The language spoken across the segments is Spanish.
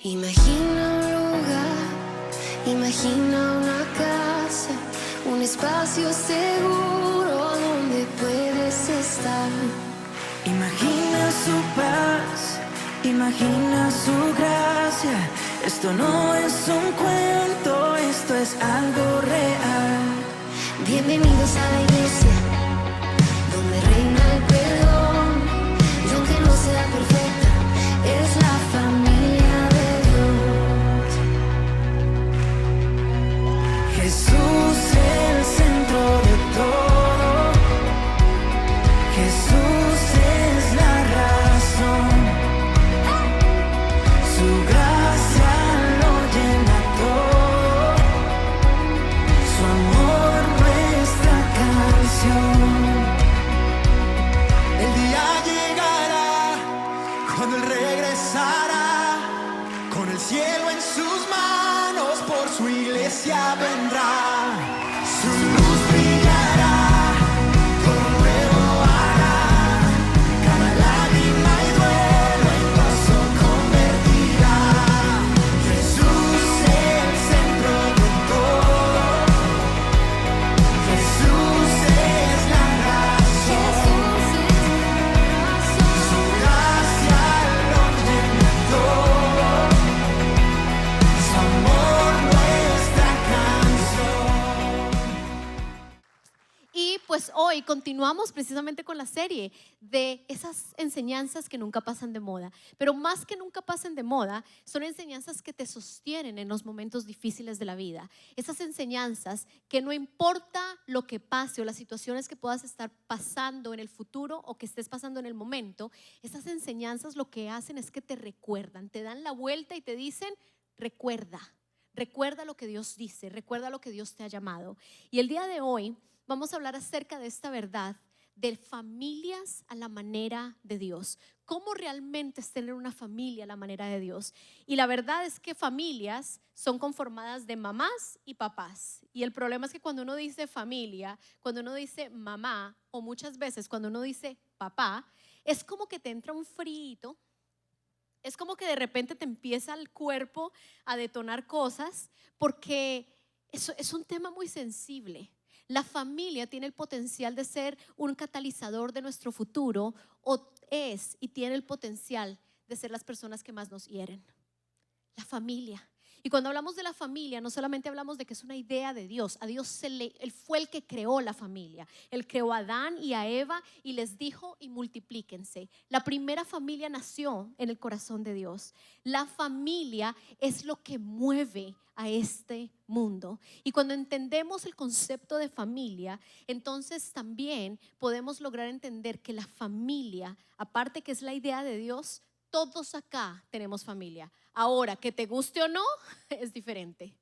Imagina un lugar, imagina una casa, un espacio seguro donde puedes estar. Imagina su paz, imagina su gracia. Esto no es un cuento, esto es algo real. Bienvenidos a la iglesia, donde reina el perdón. Y aunque no sea perfecta, es la familia de Dios. Jesús el centro de todo. Jesús es la razón. Su gracia lo llena todo. Su amor nuestra canción. El día llegará cuando Él regresará, con el cielo en sus manos, por su iglesia vendrá. Su luz brillará, todo nuevo hará, cada lágrima y duelo en gozo convertirá. Jesús el centro de todo, Jesús es la razón. Su gracia lo llena todo, su amor nuestra canción. Y pues hoy continuamos precisamente con la serie de esas enseñanzas que nunca pasan de moda. Pero más que nunca pasen de moda, son enseñanzas que te sostienen en los momentos difíciles de la vida. Esas enseñanzas que no importa lo que pase o las situaciones que puedas estar pasando en el futuro o que estés pasando en el momento, esas enseñanzas lo que hacen es que te recuerdan, te dan la vuelta y te dicen, recuerda lo que Dios dice, recuerda lo que Dios te ha llamado. Y el día de hoy vamos a hablar acerca de esta verdad de familias a la manera de Dios. ¿Cómo realmente es tener una familia a la manera de Dios? Y la verdad es que familias son conformadas de mamás y papás. Y el problema es que cuando uno dice familia, cuando uno dice mamá, o muchas veces cuando uno dice papá, es como que te entra un frío. Es como que de repente te empieza el cuerpo a detonar cosas, porque eso es un tema muy sensible. La familia tiene el potencial de ser un catalizador de nuestro futuro, o es y tiene el potencial de ser las personas que más nos hieren. La familia. Y cuando hablamos de la familia, no solamente hablamos de que es una idea de Dios. A Dios Él fue el que creó la familia. Él creó a Adán y a Eva y les dijo: y multiplíquense. La primera familia nació en el corazón de Dios. La familia es lo que mueve a este mundo. Y cuando entendemos el concepto de familia, entonces también podemos lograr entender que la familia, aparte que es la idea de Dios, todos acá tenemos familia. Ahora, que te guste o no, es diferente.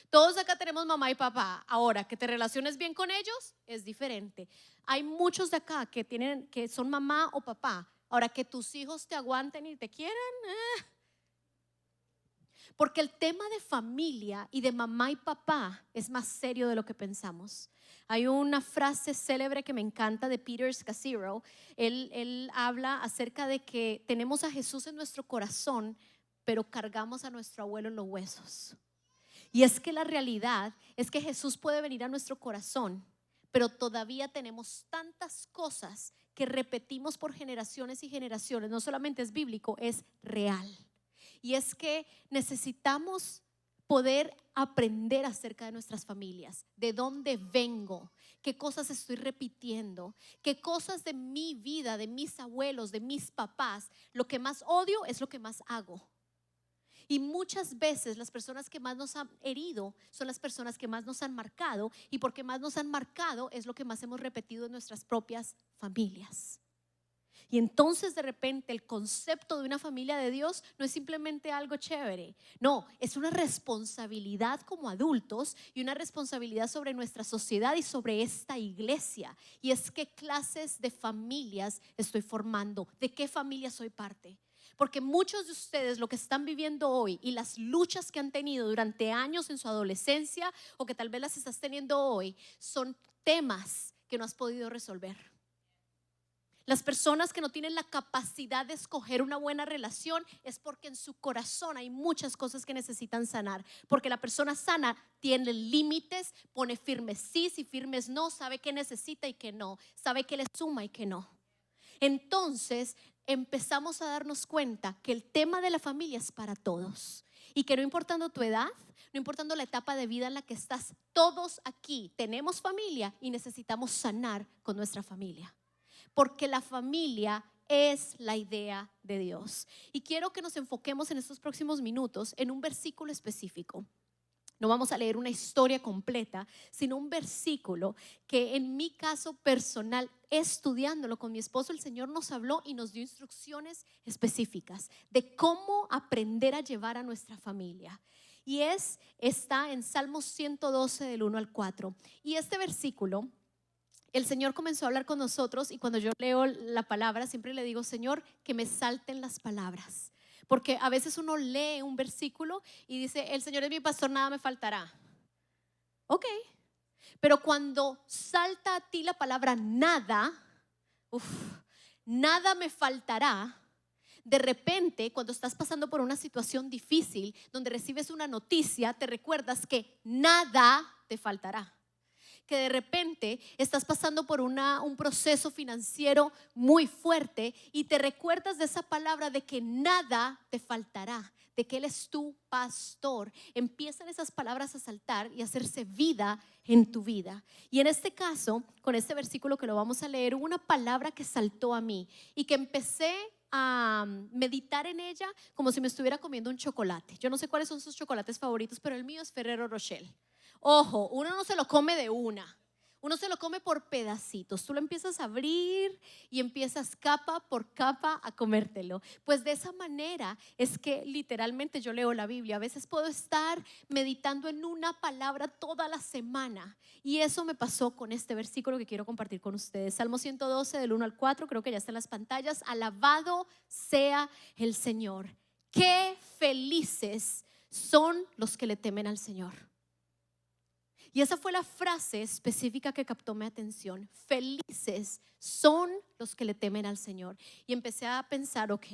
Todos acá tenemos mamá y papá. Ahora, que te relaciones bien con ellos, es diferente. Hay muchos de acá que son mamá o papá. Ahora, que tus hijos te aguanten y te quieran, porque el tema de familia y de mamá y papá es más serio de lo que pensamos. Hay una frase célebre que me encanta de Peter Scazzero. Él habla acerca de que tenemos a Jesús en nuestro corazón, pero cargamos a nuestro abuelo en los huesos. Y es que la realidad es que Jesús puede venir a nuestro corazón, pero todavía tenemos tantas cosas que repetimos por generaciones y generaciones. No solamente es bíblico, es real. Y es que necesitamos poder aprender acerca de nuestras familias, de dónde vengo, qué cosas estoy repitiendo, qué cosas de mi vida, de mis abuelos, de mis papás, lo que más odio es lo que más hago. Y muchas veces las personas que más nos han herido son las personas que más nos han marcado, y porque más nos han marcado es lo que más hemos repetido en nuestras propias familias. Y entonces de repente el concepto de una familia de Dios no es simplemente algo chévere. No, es una responsabilidad como adultos y una responsabilidad sobre nuestra sociedad y sobre esta iglesia. Y es qué clases de familias estoy formando, de qué familia soy parte. Porque muchos de ustedes lo que están viviendo hoy y las luchas que han tenido durante años en su adolescencia, o que tal vez las estás teniendo hoy, son temas que no has podido resolver. Las personas que no tienen la capacidad de escoger una buena relación es porque en su corazón hay muchas cosas que necesitan sanar. Porque la persona sana tiene límites, pone firmes sí y firmes no, sabe qué necesita y qué no, sabe qué le suma y qué no. Entonces empezamos a darnos cuenta que el tema de la familia es para todos y que no importando tu edad, no importando la etapa de vida en la que estás, todos aquí tenemos familia y necesitamos sanar con nuestra familia. Porque la familia es la idea de Dios. Y quiero que nos enfoquemos en estos próximos minutos en un versículo específico. No vamos a leer una historia completa, sino un versículo que en mi caso personal, estudiándolo con mi esposo, el Señor nos habló y nos dio instrucciones específicas de cómo aprender a llevar a nuestra familia. Y está en Salmos 112 del 1 al 4. Y este versículo, el Señor comenzó a hablar con nosotros y cuando yo leo la palabra siempre le digo, Señor, que me salten las palabras. Porque a veces uno lee un versículo y dice, el Señor es mi pastor, nada me faltará. Ok, pero cuando salta a ti la palabra nada, nada me faltará. De repente, cuando estás pasando por una situación difícil, donde recibes una noticia, te recuerdas que nada te faltará. Que de repente estás pasando por un proceso financiero muy fuerte y te recuerdas de esa palabra de que nada te faltará, de que Él es tu pastor. Empiezan esas palabras a saltar y a hacerse vida en tu vida. Y en este caso, con este versículo que lo vamos a leer, hubo una palabra que saltó a mí y que empecé a meditar en ella como si me estuviera comiendo un chocolate. Yo no sé cuáles son sus chocolates favoritos, pero el mío es Ferrero Rocher. Ojo, uno no se lo come de una, uno se lo come por pedacitos. Tú lo empiezas a abrir y empiezas capa por capa a comértelo. Pues de esa manera es que literalmente yo leo la Biblia. A veces puedo estar meditando en una palabra toda la semana y eso me pasó con este versículo que quiero compartir con ustedes. Salmo 112 del 1 al 4, creo que ya está en las pantallas. Alabado sea el Señor. Qué felices son los que le temen al Señor. Y esa fue la frase específica que captó mi atención. Felices son los que le temen al Señor. Y empecé a pensar, ok,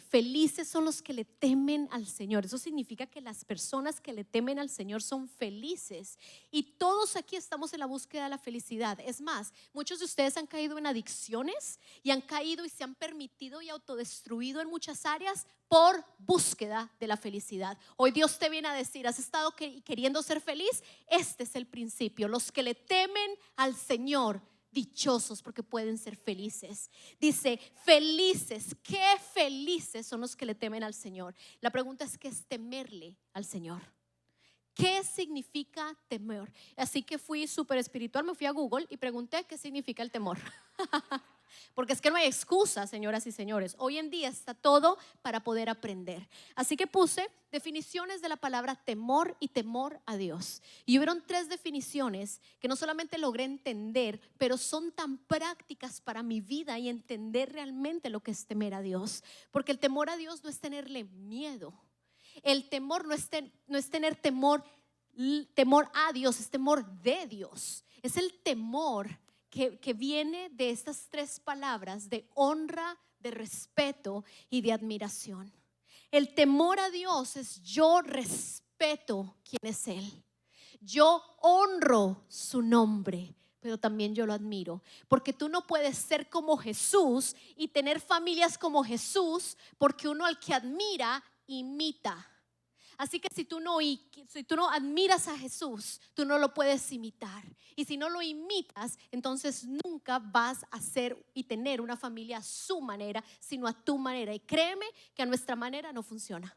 felices son los que le temen al Señor. Eso significa que las personas que le temen al Señor son felices. Y todos aquí estamos en la búsqueda de la felicidad. Es más, muchos de ustedes han caído en adicciones y han caído y se han permitido y autodestruido en muchas áreas por búsqueda de la felicidad. Hoy Dios te viene a decir, ¿has estado queriendo ser feliz? Este es el principio. Los que le temen al Señor, dichosos porque pueden ser felices. Dice, felices, qué felices son los que le temen al Señor. La pregunta es, ¿qué es temerle al Señor? ¿Qué significa temor? Así que fui súper espiritual, me fui a Google y pregunté qué significa el temor. Porque es que no hay excusa, señoras y señores. Hoy en día está todo para poder aprender. Así que puse definiciones de la palabra temor y temor a Dios. Y hubieron 3 definiciones que no solamente logré entender, pero son tan prácticas para mi vida y entender realmente lo que es temer a Dios. Porque el temor a Dios no es tenerle miedo. El temor no es tener temor a Dios, es temor de Dios. Es el temor que viene de estas 3 palabras de honra, de respeto y de admiración. El temor a Dios es yo respeto quién es Él. Yo honro su nombre, pero también yo lo admiro. Porque tú no puedes ser como Jesús y tener familias como Jesús, porque uno al que admira imita. Así que si tú no admiras a Jesús, tú no lo puedes imitar. Y si no lo imitas, entonces nunca vas a ser y tener una familia a su manera, sino a tu manera. Y créeme que a nuestra manera no funciona.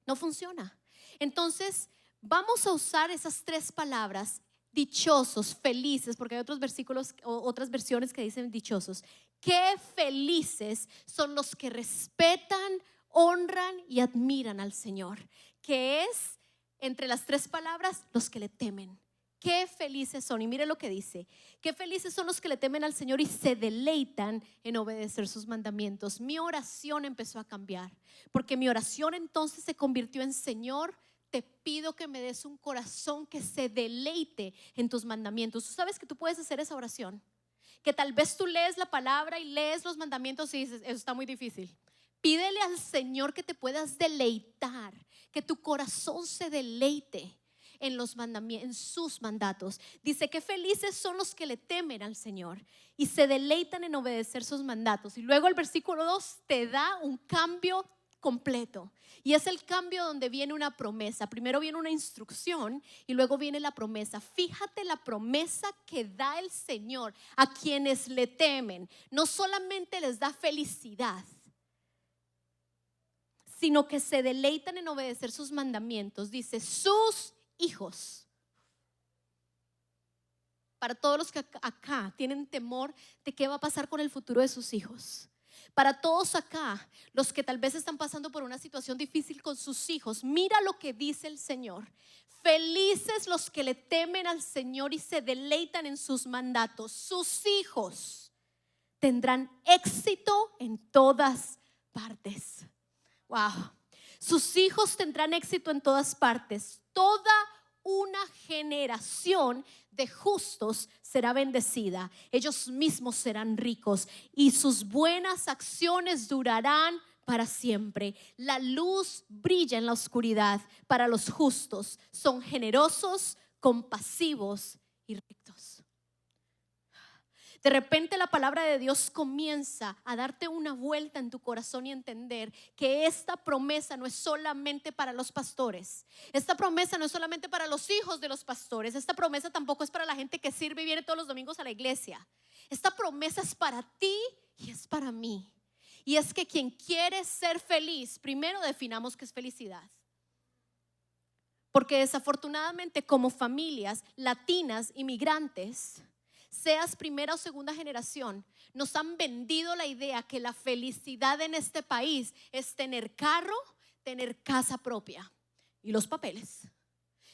No funciona. Entonces vamos a usar esas 3 palabras, dichosos, felices, porque hay otros versículos o otras versiones que dicen dichosos. Qué felices son los que respetan, honran y admiran al Señor, que es entre las 3 palabras los que le temen. Qué felices son, y mire lo que dice, qué felices son los que le temen al Señor y se deleitan en obedecer sus mandamientos. Mi oración empezó a cambiar, porque mi oración entonces se convirtió en: Señor, te pido que me des un corazón que se deleite en tus mandamientos. Tú sabes que tú puedes hacer esa oración, que tal vez tú lees la palabra y lees los mandamientos y dices, eso está muy difícil. Pídele al Señor que te puedas deleitar, que tu corazón se deleite en los mandamientos, en sus mandatos. Dice que felices son los que le temen al Señor y se deleitan en obedecer sus mandatos. Y luego el versículo 2 te da un cambio completo. Y es el cambio donde viene una promesa. Primero viene una instrucción y luego viene la promesa. Fíjate la promesa que da el Señor a quienes le temen. No solamente les da felicidad, sino que se deleitan en obedecer sus mandamientos. Dice, sus hijos. Para todos los que acá tienen temor de qué va a pasar con el futuro de sus hijos. Para todos acá, los que tal vez están pasando por una situación difícil con sus hijos, mira lo que dice el Señor. Felices los que le temen al Señor y se deleitan en sus mandatos. Sus hijos tendrán éxito en todas partes. Wow. Sus hijos tendrán éxito en todas partes. Toda una generación de justos será bendecida. Ellos mismos serán ricos y sus buenas acciones durarán para siempre. La luz brilla en la oscuridad para los justos. Son generosos, compasivos y rectos. De repente la palabra de Dios comienza a darte una vuelta en tu corazón y entender que esta promesa no es solamente para los pastores. Esta promesa no es solamente para los hijos de los pastores. Esta promesa tampoco es para la gente que sirve y viene todos los domingos a la iglesia. Esta promesa es para ti y es para mí. Y es que quien quiere ser feliz, primero definamos qué es felicidad. Porque desafortunadamente como familias latinas, inmigrantes, seas primera o segunda generación, nos han vendido la idea que la felicidad en este país es tener carro, tener casa propia y los papeles.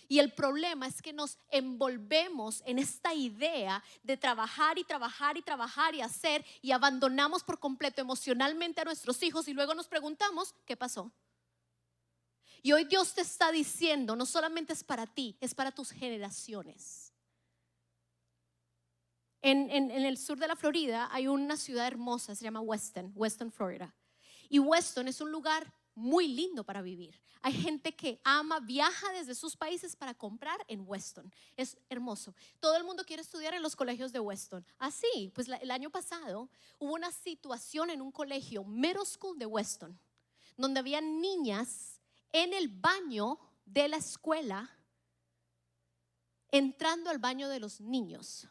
Y el problema es que nos envolvemos en esta idea de trabajar y trabajar y trabajar y hacer, y abandonamos por completo emocionalmente a nuestros hijos y luego nos preguntamos, ¿qué pasó? Y hoy Dios te está diciendo, no solamente es para ti, es para tus generaciones. En el sur de la Florida hay una ciudad hermosa, se llama Weston, Florida. Y Weston es un lugar muy lindo para vivir. Hay gente que ama, viaja desde sus países para comprar en Weston. Es hermoso. Todo el mundo quiere estudiar en los colegios de Weston. Así, pues el año pasado hubo una situación en un colegio, Middle School de Weston, donde había niñas en el baño de la escuela entrando al baño de los niños.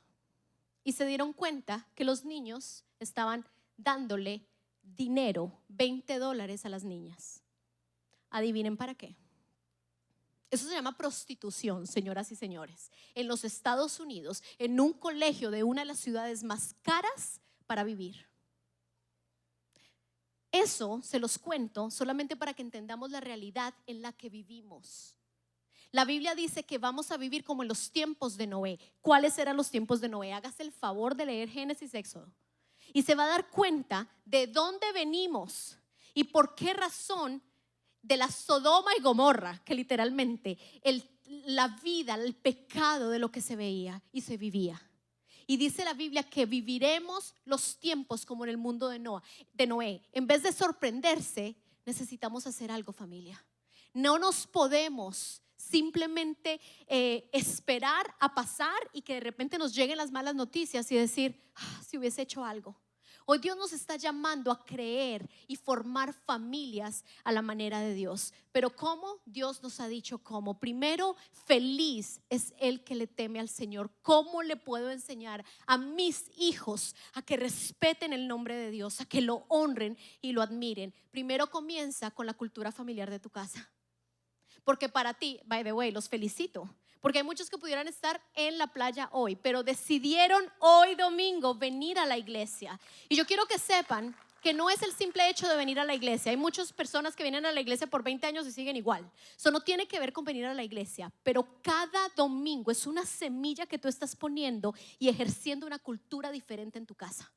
Y se dieron cuenta que los niños estaban dándole dinero, $20 a las niñas. Adivinen para qué. Eso se llama prostitución, señoras y señores. En los Estados Unidos, en un colegio de una de las ciudades más caras para vivir. Eso se los cuento solamente para que entendamos la realidad en la que vivimos. La Biblia dice que vamos a vivir como en los tiempos de Noé. ¿Cuáles eran los tiempos de Noé? Hágase el favor de leer Génesis y Éxodo y se va a dar cuenta de dónde venimos y por qué razón de la Sodoma y Gomorra, que literalmente la vida, el pecado de lo que se veía y se vivía. Y dice la Biblia que viviremos los tiempos como en el mundo de Noé. En vez de sorprenderse, necesitamos hacer algo, familia. No nos podemos simplemente esperar a pasar y que de repente nos lleguen las malas noticias y decir, si hubiese hecho algo. Hoy Dios nos está llamando a creer y formar familias a la manera de Dios. Pero ¿cómo? Dios nos ha dicho cómo. Primero, feliz es el que le teme al Señor. ¿Cómo le puedo enseñar a mis hijos a que respeten el nombre de Dios, a que lo honren y lo admiren? Primero comienza con la cultura familiar de tu casa. Porque para ti, by the way, los felicito. Porque hay muchos que pudieran estar en la playa hoy, pero decidieron hoy domingo venir a la iglesia. Y yo quiero que sepan que no es el simple hecho de venir a la iglesia. Hay muchas personas que vienen a la iglesia por 20 años y siguen igual. Eso no tiene que ver con venir a la iglesia, pero cada domingo es una semilla que tú estás poniendo y ejerciendo una cultura diferente en tu casa.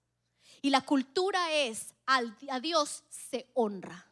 Y la cultura es, a Dios se honra.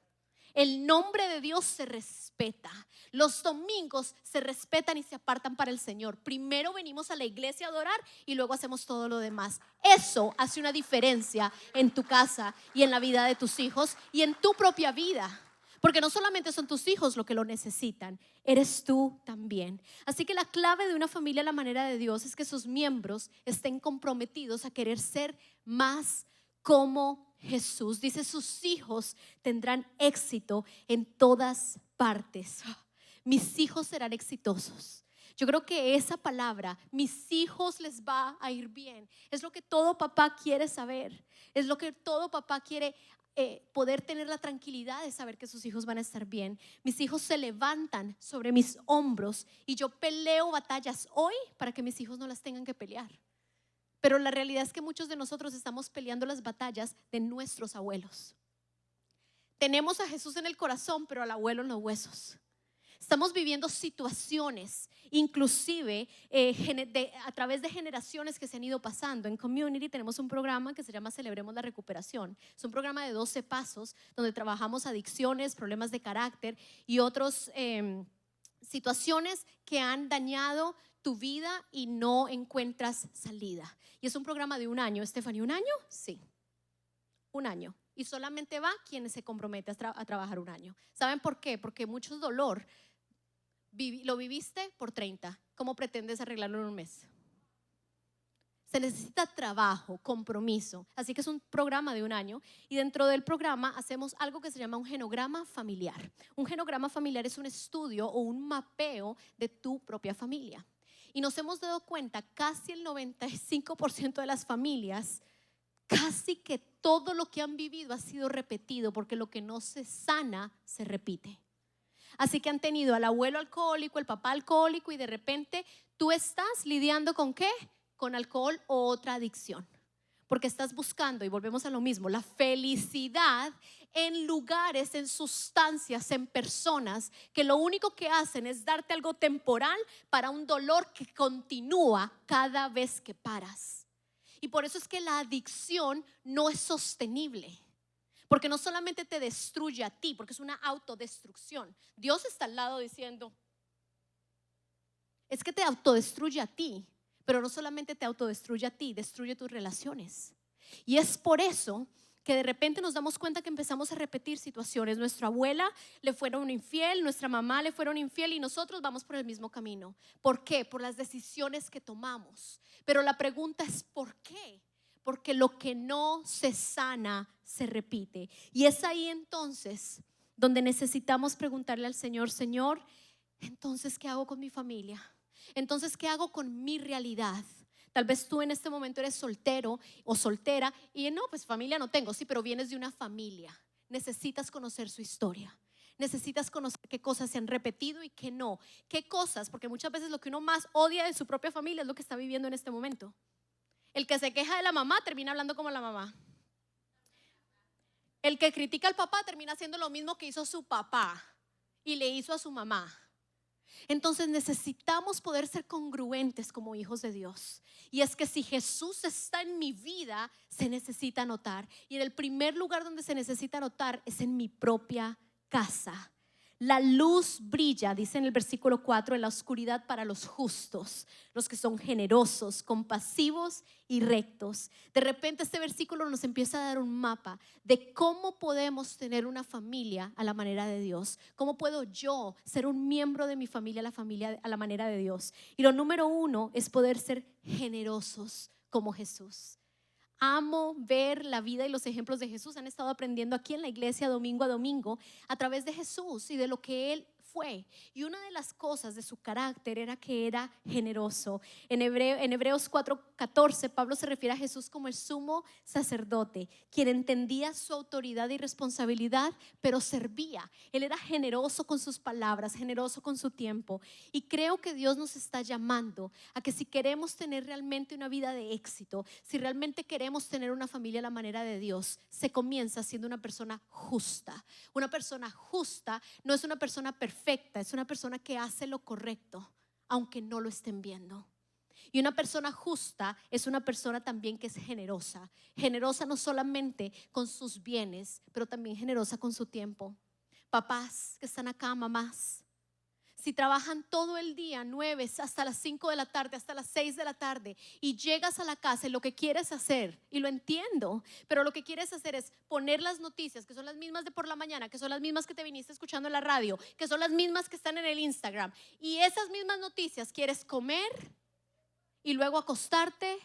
el nombre de Dios se respeta. Los domingos se respetan y se apartan para el Señor. Primero venimos a la iglesia a adorar y luego hacemos todo lo demás. Eso hace una diferencia en tu casa y en la vida de tus hijos y en tu propia vida. Porque no solamente son tus hijos los que lo necesitan, eres tú también. Así que la clave de una familia a la manera de Dios es que sus miembros estén comprometidos a querer ser más como Jesús. Dice, sus hijos tendrán éxito en todas partes. Mis hijos serán exitosos. Yo creo que esa palabra, mis hijos les va a ir bien, es lo que todo papá quiere saber. Es lo que todo papá quiere poder tener la tranquilidad de saber que sus hijos van a estar bien. Mis hijos se levantan sobre mis hombros y yo peleo batallas hoy para que mis hijos no las tengan que pelear. Pero la realidad es que muchos de nosotros estamos peleando las batallas de nuestros abuelos. Tenemos a Jesús en el corazón, pero al abuelo en los huesos. Estamos viviendo situaciones, inclusive a través de generaciones que se han ido pasando. En Community tenemos un programa que se llama Celebremos la Recuperación. Es un programa de 12 pasos donde trabajamos adicciones, problemas de carácter y otras situaciones que han dañado tu vida y no encuentras salida. Y es un programa de 1 año. Stephanie, ¿1 año? Sí, 1 año. Y solamente va quien se compromete a trabajar 1 año. ¿Saben por qué? Porque mucho dolor lo viviste por 30. ¿Cómo pretendes arreglarlo en 1 mes? Se necesita trabajo, compromiso. Así que es un programa de 1 año. Y dentro del programa hacemos algo que se llama un genograma familiar. Un genograma familiar es un estudio o un mapeo de tu propia familia. Y nos hemos dado cuenta, casi el 95% de las familias, casi que todo lo que han vivido ha sido repetido, porque lo que no se sana se repite. Así que han tenido al abuelo alcohólico, el papá alcohólico, y de repente tú estás lidiando ¿con qué? Con alcohol o otra adicción. Porque estás buscando, y volvemos a lo mismo, la felicidad en lugares, en sustancias, en personas que lo único que hacen es darte algo temporal para un dolor que continúa cada vez que paras. Y por eso es que la adicción no es sostenible. Porque no solamente te destruye a ti, porque es una autodestrucción. Dios está al lado diciendo, es que te autodestruye a ti. Pero no solamente te autodestruye a ti, destruye tus relaciones. Y es por eso que de repente nos damos cuenta que empezamos a repetir situaciones. Nuestra abuela le fueron infiel, nuestra mamá le fueron infiel y nosotros vamos por el mismo camino. ¿Por qué? Por las decisiones que tomamos. Pero la pregunta es ¿por qué? Porque lo que no se sana se repite. Y es ahí entonces donde necesitamos preguntarle al Señor, Señor, entonces ¿qué hago con mi familia? Entonces, ¿qué hago con mi realidad? Tal vez tú en este momento eres soltero o soltera y no, pues familia no tengo, sí, pero vienes de una familia. Necesitas conocer su historia. Necesitas conocer qué cosas se han repetido y qué no. ¿Qué cosas? Porque muchas veces lo que uno más odia de su propia familia es lo que está viviendo en este momento. El que se queja de la mamá termina hablando como la mamá. El que critica al papá termina haciendo lo mismo que hizo su papá y le hizo a su mamá. Entonces necesitamos poder ser congruentes como hijos de Dios. Y es que si Jesús está en mi vida, se necesita notar. Y en el primer lugar donde se necesita notar es en mi propia casa. La luz brilla, dice en el versículo 4, en la oscuridad para los justos, los que son generosos, compasivos y rectos. De repente este versículo nos empieza a dar un mapa de cómo podemos tener una familia a la manera de Dios. ¿Cómo puedo yo ser un miembro de mi familia a la manera de Dios? Y lo número 1 es poder ser generosos como Jesús. Amo ver la vida y los ejemplos de Jesús. Han estado aprendiendo aquí en la iglesia domingo a domingo a través de Jesús y de lo que Él fue. Y una de las cosas de su carácter era que era generoso. En Hebreos 4:14 Pablo se refiere a Jesús como el sumo sacerdote, quien entendía su autoridad y responsabilidad, pero servía. Él era generoso con sus palabras, generoso con su tiempo. Y creo que Dios nos está llamando a que si queremos tener realmente una vida de éxito, si realmente queremos tener una familia a la manera de Dios, se comienza siendo una persona justa. Una persona justa no es una persona perfecta, es una persona que hace lo correcto aunque no lo estén viendo. Y una persona justa es una persona también que es generosa. Generosa no solamente con sus bienes, pero también generosa con su tiempo. Papás que están acá, mamás, si trabajan todo el día, 9 hasta las 5 de la tarde, hasta las 6 de la tarde, y llegas a la casa y lo que quieres hacer, y lo entiendo, pero lo que quieres hacer es poner las noticias, que son las mismas de por la mañana, que son las mismas que te viniste escuchando en la radio, que son las mismas que están en el Instagram, y esas mismas noticias quieres comer y luego acostarte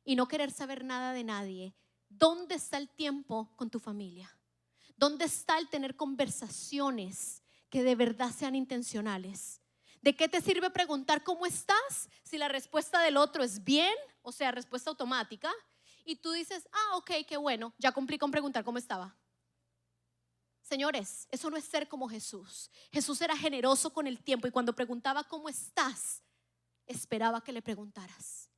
y no querer saber nada de nadie. ¿Dónde está el tiempo con tu familia? ¿Dónde está el tener conversaciones que de verdad sean intencionales? ¿De qué te sirve preguntar cómo estás si la respuesta del otro es bien, o sea, respuesta automática, y tú dices, ok, qué bueno, ya cumplí con preguntar cómo estaba? Señores, eso no es ser como Jesús. Jesús era generoso con el tiempo y cuando preguntaba cómo estás, esperaba que le preguntaras.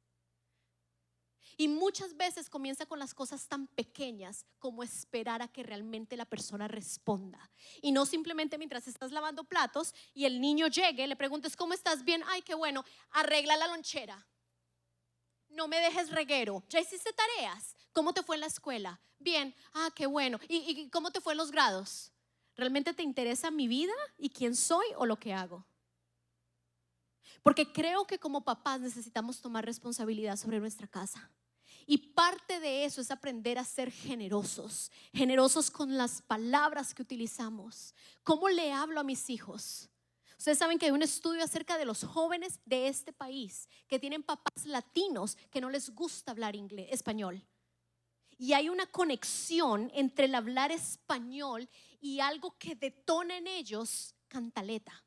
Y muchas veces comienza con las cosas tan pequeñas como esperar a que realmente la persona responda. Y no simplemente mientras estás lavando platos y el niño llegue, le preguntes ¿cómo estás? Bien, ay, qué bueno, arregla la lonchera. No me dejes reguero. ¿Ya hiciste tareas? ¿Cómo te fue en la escuela? Bien, qué bueno. ¿Y cómo te fue en los grados? ¿Realmente te interesa mi vida y quién soy o lo que hago? Porque creo que como papás necesitamos tomar responsabilidad sobre nuestra casa. Y parte de eso es aprender a ser generosos. Generosos con las palabras que utilizamos. ¿Cómo le hablo a mis hijos? Ustedes saben que hay un estudio acerca de los jóvenes de este país que tienen papás latinos que no les gusta hablar español. Y hay una conexión entre el hablar español y algo que detona en ellos cantaleta.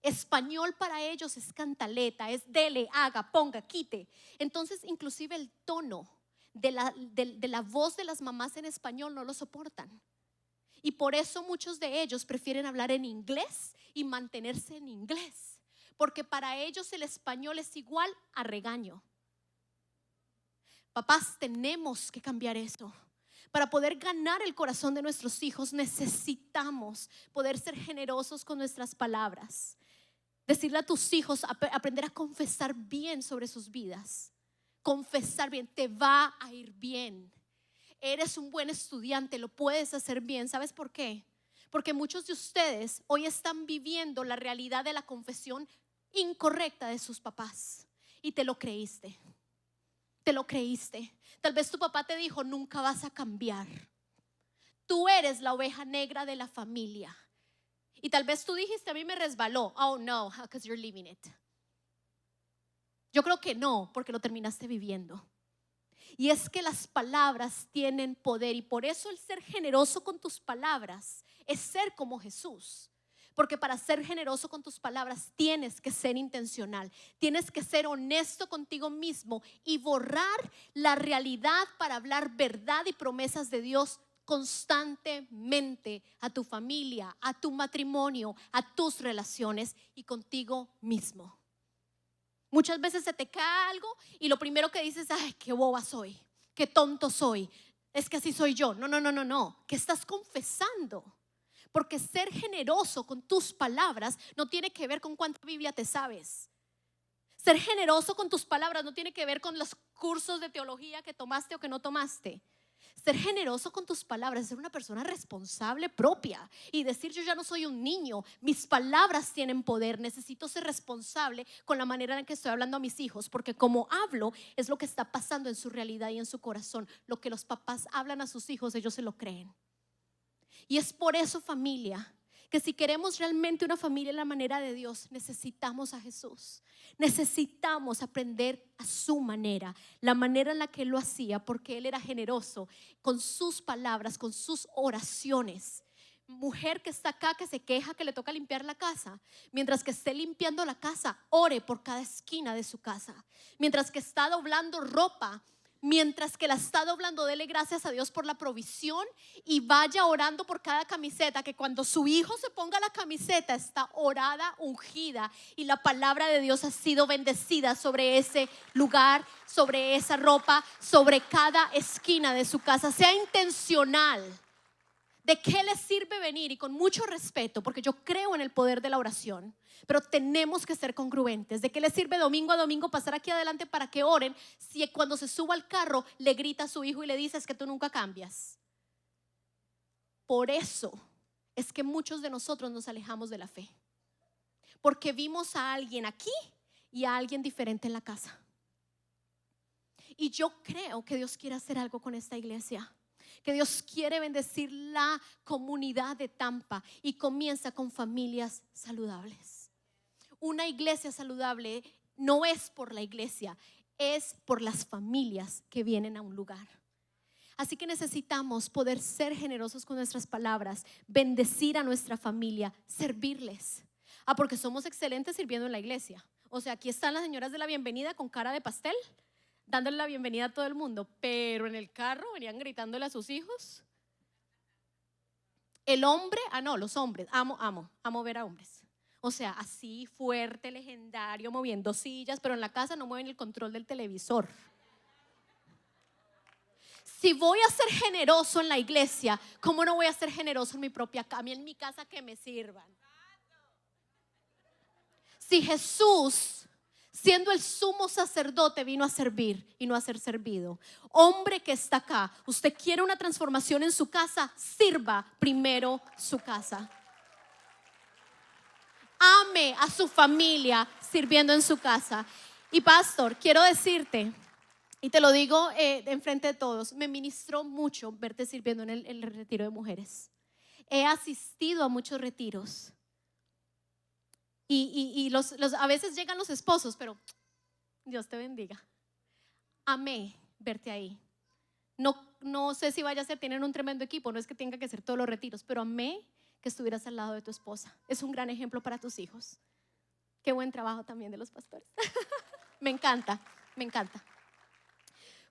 Español para ellos es cantaleta, es dele, haga, ponga, quite. Entonces inclusive el tono de la voz de las mamás en español no lo soportan. Y por eso muchos de ellos prefieren hablar en inglés y mantenerse en inglés, porque para ellos el español es igual a regaño. Papás, tenemos que cambiar eso. Para poder ganar el corazón de nuestros hijos necesitamos poder ser generosos con nuestras palabras. Decirle a tus hijos, aprender a confesar bien sobre sus vidas. Confesar bien, te va a ir bien. Eres un buen estudiante, lo puedes hacer bien. ¿Sabes por qué? Porque muchos de ustedes hoy están viviendo la realidad de la confesión incorrecta de sus papás. Y te lo creíste. Te lo creíste. Tal vez tu papá te dijo, nunca vas a cambiar. Tú eres la oveja negra de la familia. Y tal vez tú dijiste, a mí me resbaló. Oh no, because you're living it. Yo creo que no, porque lo terminaste viviendo. Y es que las palabras tienen poder, y por eso el ser generoso con tus palabras es ser como Jesús. Porque para ser generoso con tus palabras tienes que ser intencional, tienes que ser honesto contigo mismo y borrar la realidad para hablar verdad y promesas de Dios constantemente a tu familia, a tu matrimonio, a tus relaciones y contigo mismo. Muchas veces se te cae algo y lo primero que dices, ay, qué boba soy, qué tonto soy, es que así soy yo. No, ¿qué estás confesando? Porque ser generoso con tus palabras no tiene que ver con cuánta Biblia te sabes. Ser generoso con tus palabras no tiene que ver con los cursos de teología que tomaste o que no tomaste. Ser generoso con tus palabras es ser una persona responsable propia y decir, yo ya no soy un niño, mis palabras tienen poder, necesito ser responsable con la manera en que estoy hablando a mis hijos, porque como hablo es lo que está pasando en su realidad y en su corazón. Lo que los papás hablan a sus hijos, ellos se lo creen. Y es por eso, familia, que si queremos realmente una familia en la manera de Dios, necesitamos a Jesús. Necesitamos aprender a su manera, la manera en la que Él lo hacía, porque Él era generoso con sus palabras, con sus oraciones. Mujer que está acá, que se queja que le toca limpiar la casa, mientras que esté limpiando la casa, ore por cada esquina de su casa. Mientras que está doblando ropa, mientras que la está doblando, dele gracias a Dios por la provisión y vaya orando por cada camiseta, que cuando su hijo se ponga la camiseta está orada, ungida, y la palabra de Dios ha sido bendecida sobre ese lugar, sobre esa ropa, sobre cada esquina de su casa. Sea intencional. ¿De qué les sirve venir? Y con mucho respeto, porque yo creo en el poder de la oración, pero tenemos que ser congruentes. ¿De qué les sirve domingo a domingo pasar aquí adelante para que oren si cuando se suba al carro le grita a su hijo y le dice, es que tú nunca cambias? Por eso es que muchos de nosotros nos alejamos de la fe, porque vimos a alguien aquí y a alguien diferente en la casa. Y yo creo que Dios quiere hacer algo con esta iglesia, que Dios quiere bendecir la comunidad de Tampa, y comienza con familias saludables. Una iglesia saludable no es por la iglesia, es por las familias que vienen a un lugar. Así que necesitamos poder ser generosos con nuestras palabras, bendecir a nuestra familia, servirles. Porque somos excelentes sirviendo en la iglesia. O sea, aquí están las señoras de la bienvenida con cara de pastel, dándole la bienvenida a todo el mundo, pero en el carro venían gritándole a sus hijos. El hombre, no, los hombres, amo ver a hombres. O sea, así fuerte, legendario, moviendo sillas, pero en la casa no mueven el control del televisor. Si voy a ser generoso en la iglesia, ¿cómo no voy a ser generoso en mi propia casa? A mí en mi casa que me sirvan. Si Jesús, siendo el sumo sacerdote, vino a servir y no a ser servido. Hombre que está acá, usted quiere una transformación en su casa, sirva primero su casa. Ame a su familia sirviendo en su casa. Y pastor, quiero decirte, y te lo digo enfrente de todos, me ministró mucho verte sirviendo en el retiro de mujeres. He asistido a muchos retiros. Y a veces llegan los esposos, pero Dios te bendiga. Amé verte ahí. No sé si vaya a ser, tienen un tremendo equipo, no es que tenga que ser todos los retiros, pero amé que estuvieras al lado de tu esposa. Es un gran ejemplo para tus hijos. Qué buen trabajo también de los pastores. Me encanta.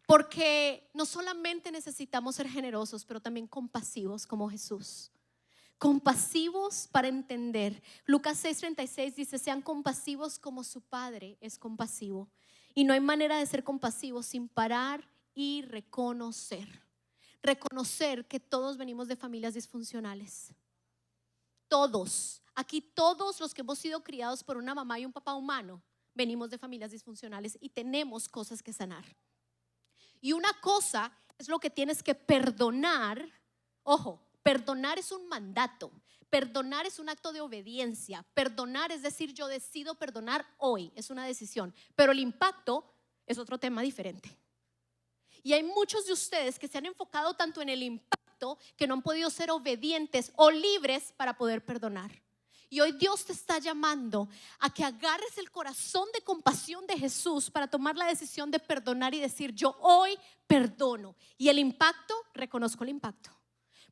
Porque no solamente necesitamos ser generosos, pero también compasivos como Jesús. Compasivos para entender. Lucas 6:36 dice: sean compasivos como su Padre es compasivo. Y no hay manera de ser compasivos sin parar y reconocer que todos venimos de familias disfuncionales. Todos, aquí todos los que hemos sido criados por una mamá y un papá humano, venimos de familias disfuncionales y tenemos cosas que sanar. Y una cosa es lo que tienes que perdonar. Ojo, perdonar es un mandato, perdonar es un acto de obediencia. Perdonar es decir, yo decido perdonar hoy, es una decisión. Pero el impacto es otro tema diferente. Y hay muchos de ustedes que se han enfocado tanto en el impacto que no han podido ser obedientes o libres para poder perdonar. Y hoy Dios te está llamando a que agarres el corazón de compasión de Jesús para tomar la decisión de perdonar y decir: yo hoy perdono. Y el impacto, reconozco el impacto.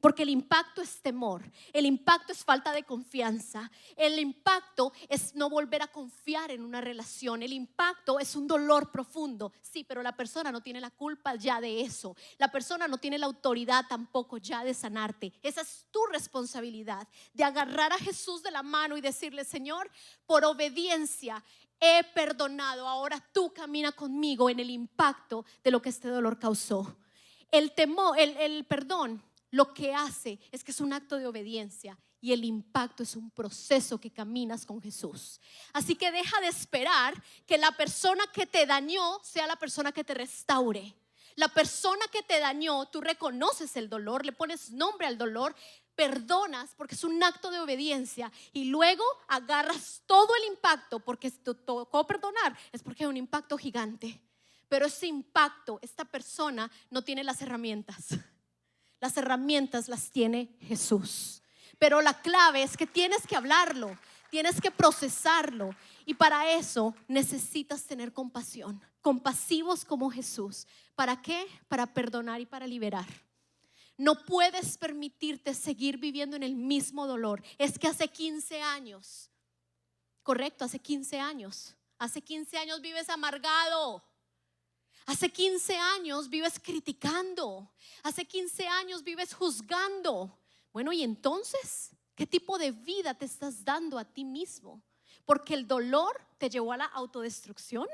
Porque el impacto es temor, el impacto es falta de confianza, el impacto es no volver a confiar en una relación, el impacto es un dolor profundo. Sí, pero la persona no tiene la culpa ya de eso, la persona no tiene la autoridad tampoco ya de sanarte. Esa es tu responsabilidad, de agarrar a Jesús de la mano y decirle: Señor, por obediencia he perdonado, ahora tú camina conmigo en el impacto de lo que este dolor causó. El temor, el perdón, lo que hace es que es un acto de obediencia, y el impacto es un proceso que caminas con Jesús. Así que deja de esperar que la persona que te dañó sea la persona que te restaure. La persona que te dañó, tú reconoces el dolor, le pones nombre al dolor, perdonas porque es un acto de obediencia, y luego agarras todo el impacto porque te tocó perdonar, es porque hay un impacto gigante. Pero ese impacto, esta persona no tiene las herramientas. Las herramientas las tiene Jesús. Pero la clave es que tienes que hablarlo, tienes que procesarlo. Y para eso necesitas tener compasión. Compasivos como Jesús. ¿Para qué? Para perdonar y para liberar. No puedes permitirte seguir viviendo en el mismo dolor. Es que hace 15 años, correcto, hace 15 años. Hace 15 años vives amargado. Hace 15 años vives criticando. Hace 15 años vives juzgando. Bueno, y entonces, ¿qué tipo de vida te estás dando a ti mismo? Porque el dolor te llevó a la autodestrucción.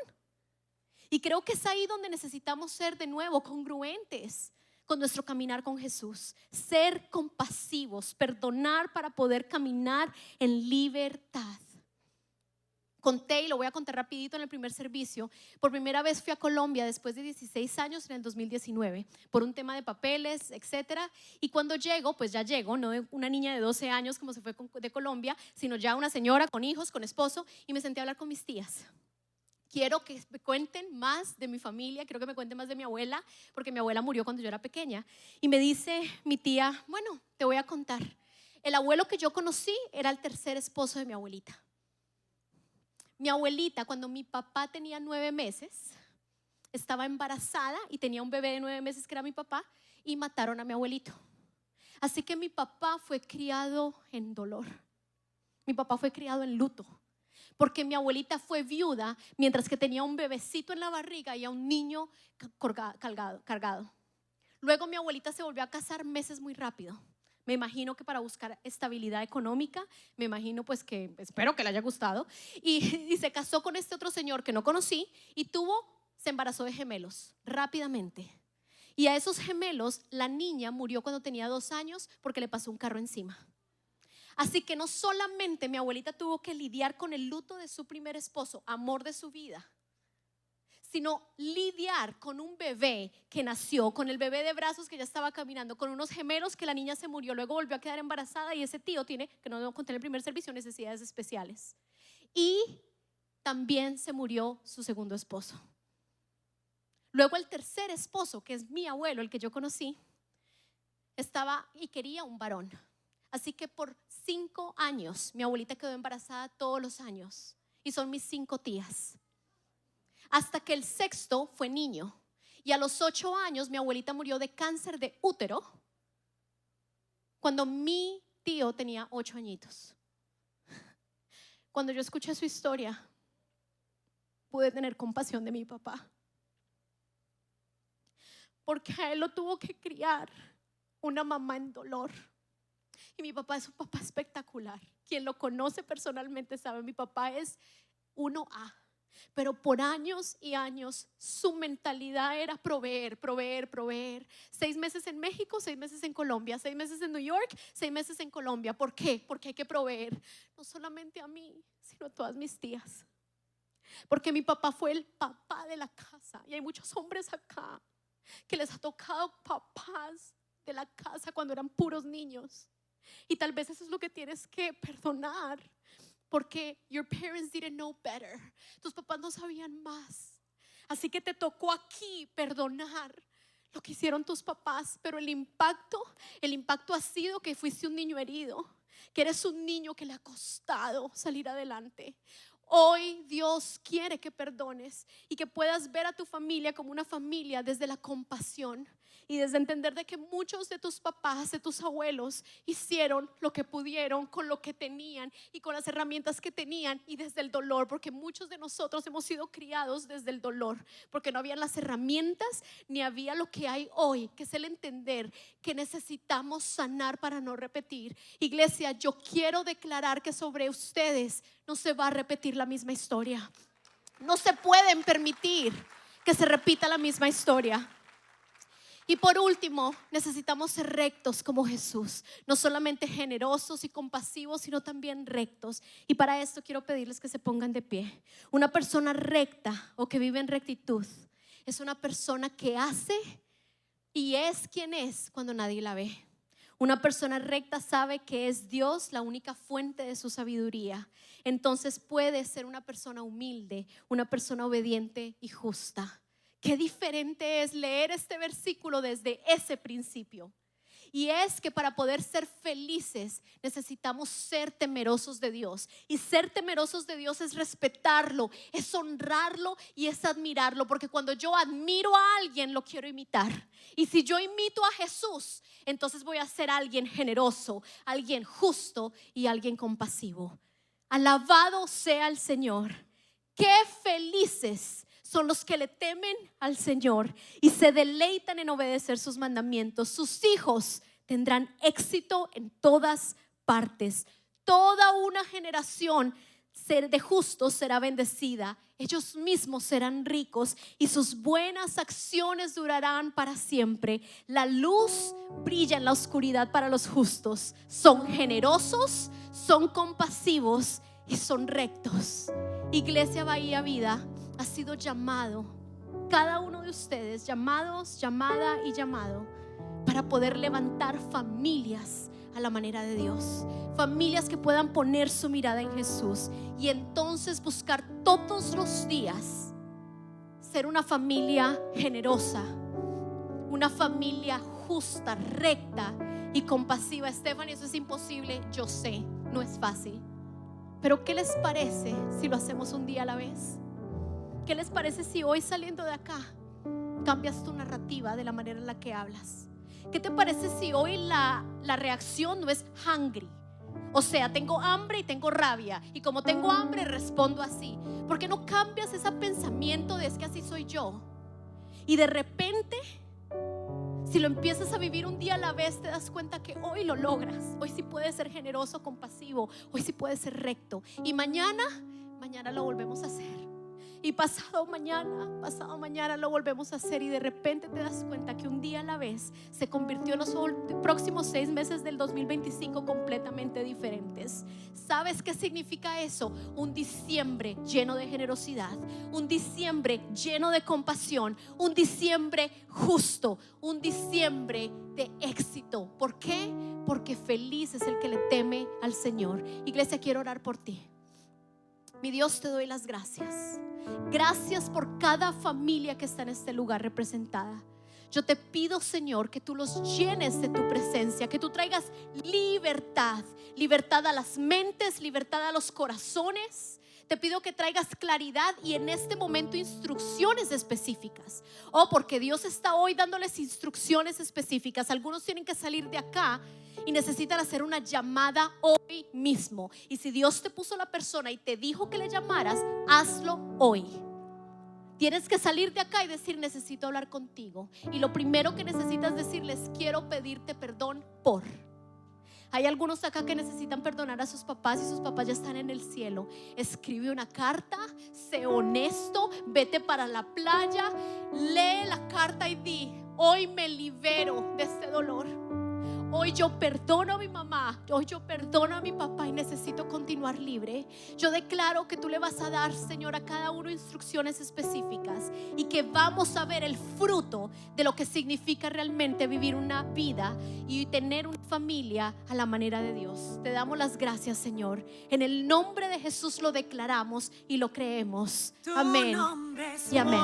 Y creo que es ahí donde necesitamos ser de nuevo congruentes con nuestro caminar con Jesús. Ser compasivos, perdonar para poder caminar en libertad. conté, y lo voy a contar rapidito en el primer servicio, por primera vez fui a Colombia después de 16 años en el 2019 por un tema de papeles, etcétera. Y cuando llego, pues ya llego, no de una niña de 12 años como se fue de Colombia, sino ya una señora con hijos, con esposo, y me senté a hablar con mis tías. Quiero que me cuenten más de mi familia, quiero que me cuenten más de mi abuela, porque mi abuela murió cuando yo era pequeña. Y me dice mi tía, bueno, te voy a contar. El abuelo que yo conocí era el tercer esposo de mi abuelita. Mi abuelita, cuando mi papá tenía 9 meses, estaba embarazada y tenía un bebé de 9 meses que era mi papá, y mataron a mi abuelito. Así que mi papá fue criado en dolor. Mi papá fue criado en luto, porque mi abuelita fue viuda mientras que tenía un bebecito en la barriga y a un niño cargado. Luego mi abuelita se volvió a casar meses muy rápido. Me imagino que para buscar estabilidad económica, me imagino pues que, espero que le haya gustado, y se casó con este otro señor que no conocí y se embarazó de gemelos rápidamente. Y a esos gemelos la niña murió cuando tenía 2 años porque le pasó un carro encima. Así que no solamente mi abuelita tuvo que lidiar con el luto de su primer esposo, amor de su vida, sino lidiar con un bebé que nació, con el bebé de brazos que ya estaba caminando, con unos gemelos que la niña se murió, luego volvió a quedar embarazada y ese tío tiene, que no conté en el primer servicio, necesidades especiales. Y también se murió su segundo esposo. Luego el tercer esposo, que es mi abuelo, el que yo conocí, estaba y quería un varón. Así que por 5 años mi abuelita quedó embarazada todos los años y son mis 5 tías. Hasta que el sexto fue niño. Y a los 8 años mi abuelita murió de cáncer de útero cuando mi tío tenía 8 añitos. Cuando yo escuché su historia, pude tener compasión de mi papá, porque a él lo tuvo que criar una mamá en dolor. Y mi papá es un papá espectacular. Quien lo conoce personalmente sabe, mi papá es 1A. Pero por años y años su mentalidad era proveer. 6 meses en México, 6 meses en Colombia, 6 meses en New York, 6 meses en Colombia. ¿Por qué? Porque hay que proveer, no solamente a mí, sino a todas mis tías. Porque mi papá fue el papá de la casa. Y hay muchos hombres acá que les ha tocado papás de la casa cuando eran puros niños. Y tal vez eso es lo que tienes que perdonar, porque your parents didn't know better. Tus papás no sabían más. Así que te tocó aquí perdonar lo que hicieron tus papás. Pero el impacto ha sido que fuiste un niño herido, que eres un niño que le ha costado salir adelante. Hoy Dios quiere que perdones y que puedas ver a tu familia como una familia desde la compasión y desde entender de que muchos de tus papás, de tus abuelos, hicieron lo que pudieron con lo que tenían y con las herramientas que tenían, y desde el dolor, porque muchos de nosotros hemos sido criados desde el dolor, porque no había las herramientas ni había lo que hay hoy, que es el entender que necesitamos sanar para no repetir. Iglesia, yo quiero declarar que sobre ustedes no se va a repetir la misma historia. No se pueden permitir que se repita la misma historia. Y por último, necesitamos ser rectos como Jesús, no solamente generosos y compasivos, sino también rectos. Y para esto quiero pedirles que se pongan de pie. Una persona recta o que vive en rectitud es una persona que hace y es quien es cuando nadie la ve. Una persona recta sabe que es Dios la única fuente de su sabiduría. Entonces puede ser una persona humilde, una persona obediente y justa. Qué diferente es leer este versículo desde ese principio. Y es que para poder ser felices necesitamos ser temerosos de Dios. Y ser temerosos de Dios es respetarlo, es honrarlo y es admirarlo. Porque cuando yo admiro a alguien, lo quiero imitar. Y si yo imito a Jesús, entonces voy a ser alguien generoso, alguien justo y alguien compasivo. Alabado sea el Señor. Qué felices son los que le temen al Señor y se deleitan en obedecer sus mandamientos. Sus hijos tendrán éxito en todas partes. Toda una generación de justos será bendecida. Ellos mismos serán ricos y sus buenas acciones durarán para siempre. La luz brilla en la oscuridad para los justos. Son generosos, son compasivos y son rectos. Iglesia Bahía Vida ha sido llamado, cada uno de ustedes, llamados, llamada y llamado, para poder levantar familias a la manera de Dios, familias que puedan poner su mirada en Jesús y entonces buscar todos los días ser una familia generosa, una familia justa, recta y compasiva. Stephanie, eso es imposible, yo sé, no es fácil, pero ¿qué les parece si lo hacemos un día a la vez? ¿Qué les parece si hoy, saliendo de acá, cambias tu narrativa de la manera en la que hablas? ¿Qué te parece si hoy la reacción no es hungry? O sea, tengo hambre y tengo rabia, y como tengo hambre respondo así. ¿Por qué no cambias ese pensamiento de es que así soy yo? Y de repente, si lo empiezas a vivir un día a la vez, te das cuenta que hoy lo logras. Hoy sí puedes ser generoso, compasivo. Hoy sí puedes ser recto. Y mañana lo volvemos a hacer. Y pasado mañana lo volvemos a hacer. Y de repente te das cuenta que un día a la vez se convirtió en los próximos 6 meses del 2025 completamente diferentes. ¿Sabes qué significa eso? Un diciembre lleno de generosidad, un diciembre lleno de compasión, un diciembre justo, un diciembre de éxito. ¿Por qué? Porque feliz es el que le teme al Señor. Iglesia, quiero orar por ti. Mi Dios, te doy las gracias. Gracias por cada familia que está en este lugar representada. Yo te pido, Señor, que tú los llenes de tu presencia, que tú traigas libertad, libertad a las mentes, libertad a los corazones. Te pido que traigas claridad y en este momento instrucciones específicas. Porque Dios está hoy dándoles instrucciones específicas. Algunos tienen que salir de acá y necesitan hacer una llamada hoy mismo. Y si Dios te puso la persona y te dijo que le llamaras, hazlo hoy. Tienes que salir de acá y decir: necesito hablar contigo. Y lo primero que necesitas decirles: quiero pedirte perdón por. Hay algunos acá que necesitan perdonar a sus papás y sus papás ya están en el cielo. Escribe una carta, sé honesto, vete para la playa, lee la carta y di: hoy me libero de este dolor. Hoy yo perdono a mi mamá, hoy yo perdono a mi papá y necesito continuar libre. Yo declaro que tú le vas a dar, Señor, a cada uno instrucciones específicas y que vamos a ver el fruto de lo que significa realmente vivir una vida y tener una familia a la manera de Dios. Te damos las gracias, Señor. En el nombre de Jesús lo declaramos y lo creemos. Amén y amén.